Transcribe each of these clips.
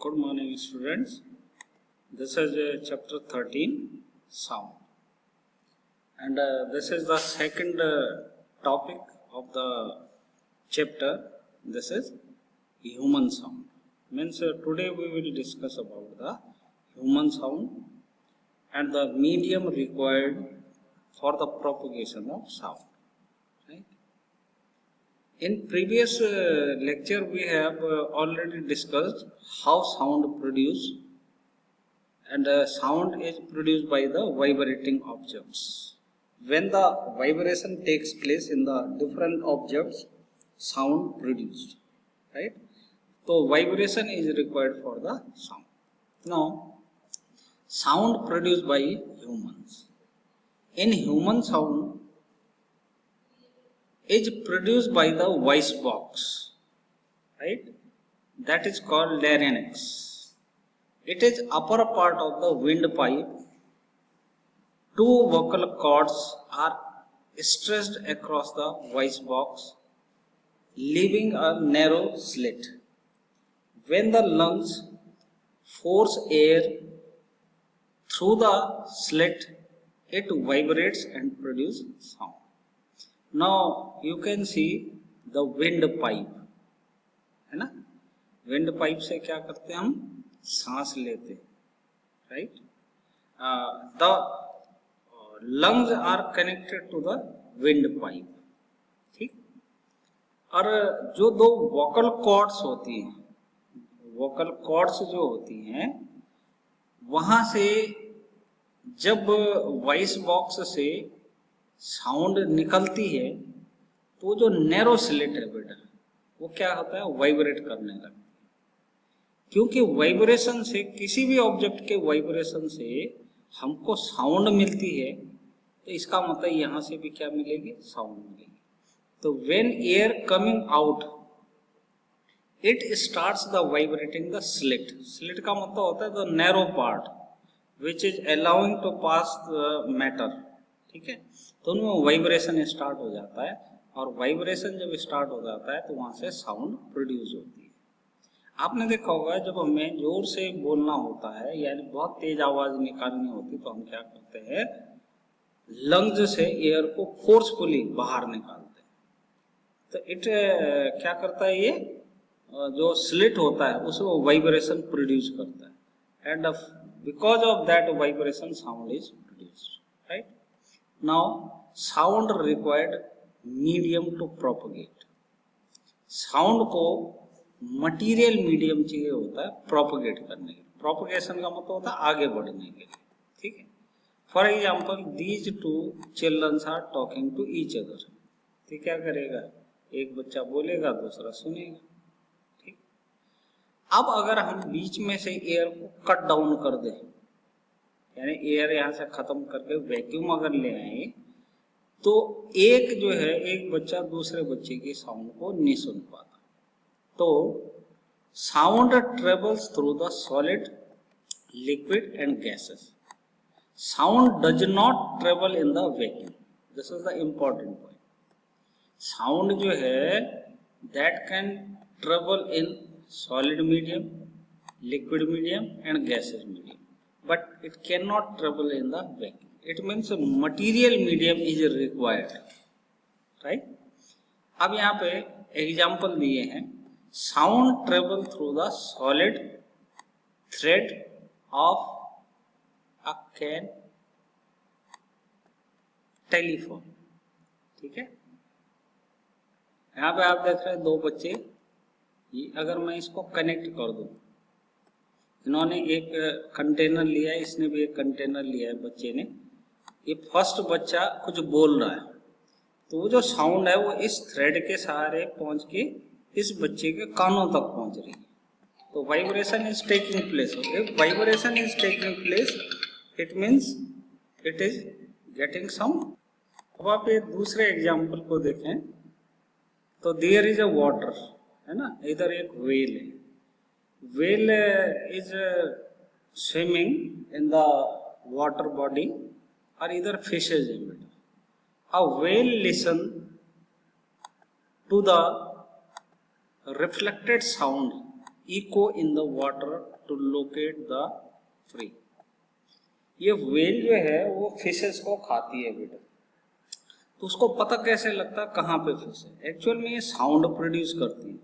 Good morning, students. This is chapter 13, sound, and this is the second topic of the chapter. This is human sound. Means today we will discuss about the human sound and the medium required for the propagation of sound. Right? In previous lecture, we have already discussed how sound produced, and sound is produced by the vibrating objects. When the vibration takes place in the different objects, sound produced, right? So vibration is required for the sound. Now, sound produced by humans. In human sound is produced by the voice box, right? That is called larynx. It is upper part of the windpipe. Two vocal cords are stretched across the voice box, leaving a narrow slit. When the lungs force air through the slit, it vibrates and produces sound. Now you can see the windpipe, है ना? Windpipe से क्या करते हैं हम? सांस लेते हैं, right? The lungs are connected to the windpipe, ठीक? और जो दो vocal cords होती हैं, vocal cords जो होती हैं, वहाँ से जब वॉइस बॉक्स से साउंड निकलती है तो जो नैरो स्लिट है बेटा, वो क्या होता है? वाइब्रेट करने लगता है। क्योंकि वाइब्रेशन से, किसी भी ऑब्जेक्ट के वाइब्रेशन से हमको साउंड मिलती है, तो इसका मतलब यहाँ से भी क्या मिलेगी? साउंड मिलेगी। तो when air coming out, it starts the vibrating the slit. Slit का मतलब होता है the narrow part which is allowing to pass the matter, ठीक है? तो उनमें वाइब्रेशन स्टार्ट हो जाता है, और वाइब्रेशन जब स्टार्ट हो जाता है तो वहां से साउंड प्रोड्यूस होती है। आपने देखा होगा जब हमें जोर से बोलना होता है, यानी बहुत तेज आवाज निकालनी होती, तो हम क्या करते हैं? लंग्स से एयर को फोर्सफुली बाहर निकालते हैं। तो इट क्या करता है? ये जो स्लिट होता है उसमें वाइब्रेशन प्रोड्यूस करता है, and because of that vibration sound is produced, right? Now, sound required medium to propagate. Sound को material medium चाहिए होता है propagate करने के लिए। Propagation का मतलब होता है आगे बढ़ने के लिए, ठीक है? For example, these two children are talking to each other. तो क्या करेगा? एक बच्चा बोलेगा, दूसरा सुनेगा, ठीक? अब अगर हम बीच में से एयर को कट डाउन कर दें, यानी एयर यहाँ से खत्म करके वैक्यूम अगर ले आए, तो एक जो है, एक बच्चा दूसरे बच्चे की साउंड को नहीं सुन पाता। तो sound travels through the solid, liquid and gases. Sound does not travel in the vacuum. This is the important point. Sound जो है that can travel in solid medium, liquid medium and gases medium, but it cannot travel in the vacuum. It means a material medium is required, right? अब यहाँ पे example दिए हैं, sound travel through the solid thread of a can telephone, ठीक है? यहाँ पे आप देख रहे हैं दो बच्चे, अगर मैं इसको कनेक्ट कर दूं, इन्होंने एक कंटेनर लिया है, इसने भी एक कंटेनर लिया है, बच्चे ने। ये फर्स्ट बच्चा कुछ बोल रहा है, तो वो जो साउंड है वो इस थ्रेड के सहारे पहुंच के इस बच्चे के कानों तक पहुंच रही है। तो vibration is taking place. If vibration is taking place, it means it is getting some. अब आप ये दूसरे एग्जाम्पल को देखें, तो देयर इज अ वाटर, है ना? इधर एक व्हेल है। Whale is swimming in the water body, और इधर fishes है बेटा। A whale listen to the reflected sound echo in the water to locate the prey. ये व्हेल जो है वो फिशेस को खाती है बेटा, तो उसको पता कैसे लगता है कहाँ पे फिश है? एक्चुअल में ये साउंड प्रोड्यूस करती है,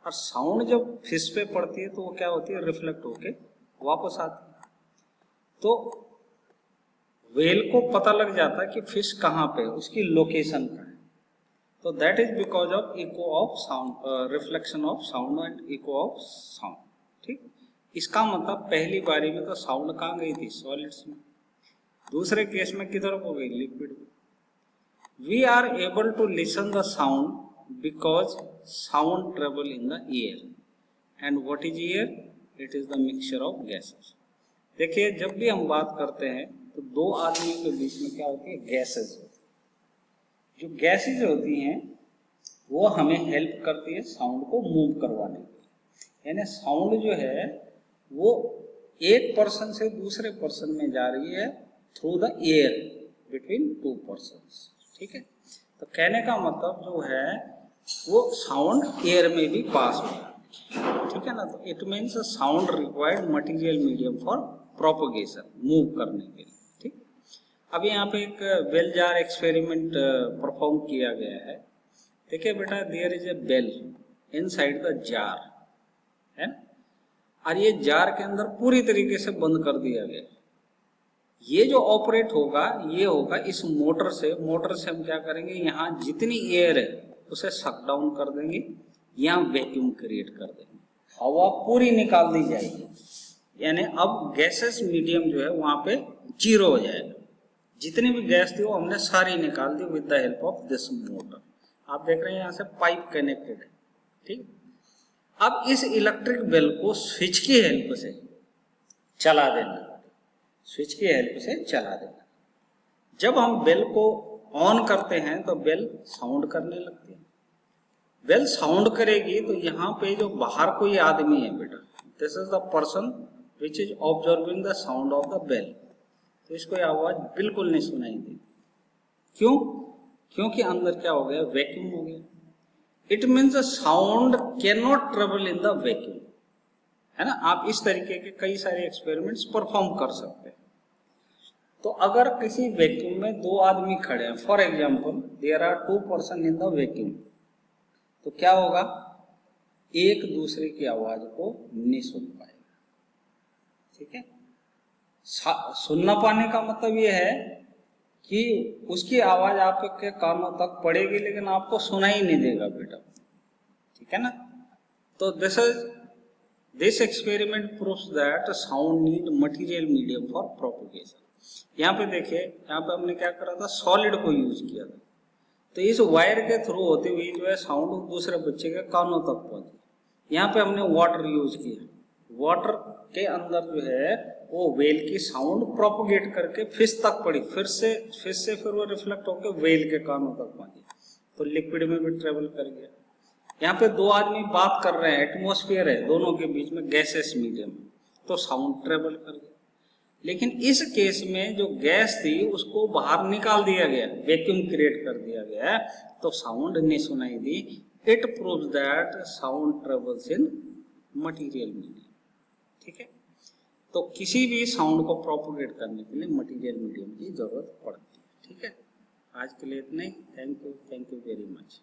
और साउंड जब फिश पे पड़ती है तो वो क्या होती है, रिफ्लेक्ट होके वापस आती है। तो व्हेल को पता लग जाता है कि फिश कहाँ पे है, उसकी लोकेशन का है। तो that is because of eco of sound, reflection of sound and eco of sound. ठीक, इसका मतलब पहली बारी में तो साउंड कहाँ गई थी, सॉलिड्स में। दूसरे केस में किधर हो गई, लिक्विड में। We are able to listen the sound because sound travel in the air. And what is air? It is the mixture of gases. देखिए, जब भी हम बात करते हैं तो दो आदमियों के बीच में क्या होती है, गैसेस होती है। जो गैसेस होती हैं वो हमें हेल्प करती है साउंड को मूव करवाने के। यानी साउंड जो है वो एक पर्सन से दूसरे पर्सन में जा रही है through the air between two persons. ठीक है, तो कहने का मतलब जो है वो साउंड एयर में भी पास हो रहा है। ठीक है ना, तो it means sound required material medium for propagation, move करने के लिए। ठीक, अब यहाँ पे एक बेल जार एक्सपेरिमेंट परफॉर्म किया गया है। देखिए बेटा, there is a bell inside the jar, है ना, और ये जार के अंदर पूरी तरीके से बंद कर दिया गया। ये जो ऑपरेट होगा ये होगा इस मोटर से। मोटर से हम क्या करेंगे, यहाँ जितनी एयर है उसे सक डाउन कर देंगे, यहाँ वैक्यूम क्रिएट कर देंगे, हवा पूरी निकाल दी जाएगी। यानी अब गैसेस मीडियम जो है वहां पे जीरो हो जाएगा। जितनी भी गैस थी वो हमने सारी निकाल दी with the help of this motor. आप देख रहे हैं यहाँ से पाइप कनेक्टेड है। ठीक, अब इस इलेक्ट्रिक बेल को स्विच की हेल्प से चला देना, स्विच की हेल्प से चला देना। जब हम बेल को ऑन करते हैं तो बेल साउंड करने लगती है। बेल साउंड करेगी तो यहाँ पे जो बाहर कोई आदमी है बेटा, this is the person which is observing the sound of the bell, तो इसको आवाज बिल्कुल नहीं सुनाई देती। क्यों? क्योंकि अंदर क्या हो गया, वैक्यूम हो गया। It means sound can not travel in the vacuum, है ना। आप इस तरीके के कई सारे एक्सपेरिमेंट्स परफॉर्म कर सकते हैं। तो अगर किसी वैक्यूम में दो आदमी खड़े हैं, for example there are two person in the vacuum, तो क्या होगा, एक दूसरे की आवाज को नहीं सुन पाएगा। ठीक है, सुनना पाने का मतलब यह है कि उसकी आवाज आपके कानों तक पड़ेगी लेकिन आपको सुनाई नहीं देगा बेटा। ठीक है ना, तो this experiment proves that sound need material medium for propagation. यहाँ पे देखिए, यहाँ पे हमने क्या करा था, सॉलिड को यूज किया था। तो इस वायर के थ्रू होते हुए जो है साउंड दूसरे बच्चे के कानों तक पहुंची। यहाँ पे हमने वाटर यूज किया। वाटर के अंदर जो है वो वेल की साउंड प्रोपगेट करके फिश तक पड़ी, फिश से फिर वो रिफ्लेक्ट होकर वेल के कानों तक पहुंची, तो लिक्विड में भी ट्रेवल कर गया। यहाँ पे दो आदमी बात कर रहे हैं, एटमॉस्फेयर है दोनों के बीच में, गैसेस मीडियम, तो साउंड ट्रेवल कर गया। लेकिन इस केस में जो गैस थी उसको बाहर निकाल दिया गया, वैक्यूम क्रिएट कर दिया गया, तो साउंड नहीं सुनाई दी। It proves that sound travels in material medium. ठीक है, तो किसी भी साउंड को प्रोपोगेट करने के लिए मटेरियल मीडियम की जरूरत पड़ती है। ठीक है, आज के लिए इतना ही। Thank you very much.